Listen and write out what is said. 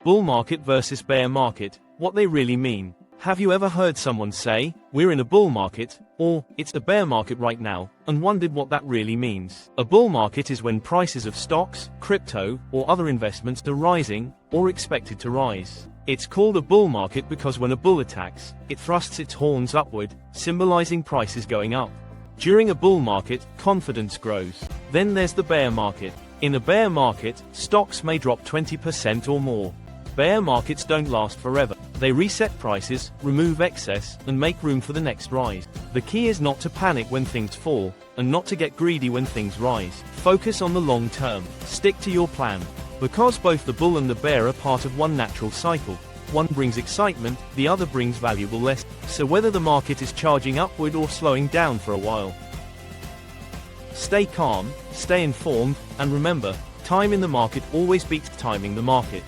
Bull market versus bear market, what they really mean. Have you ever heard someone say, "We're in a bull market," or "It's a bear market right now," and wondered what that really means? A bull market is when prices of stocks, crypto, or other investments are rising, or expected to rise. It's called a bull market because when a bull attacks, it thrusts its horns upward, symbolizing prices going up. During a bull market, confidence grows. Then there's the bear market. In a bear market, stocks may drop 20% or more. Bear markets don't last forever. They reset prices, remove excess, and make room for the next rise. The key is not to panic when things fall, and not to get greedy when things rise. Focus on the long term. Stick to your plan. Because both the bull and the bear are part of one natural cycle. One brings excitement, the other brings valuable lessons. So whether the market is charging upward or slowing down for a while, stay calm, stay informed, and remember, time in the market always beats timing the market.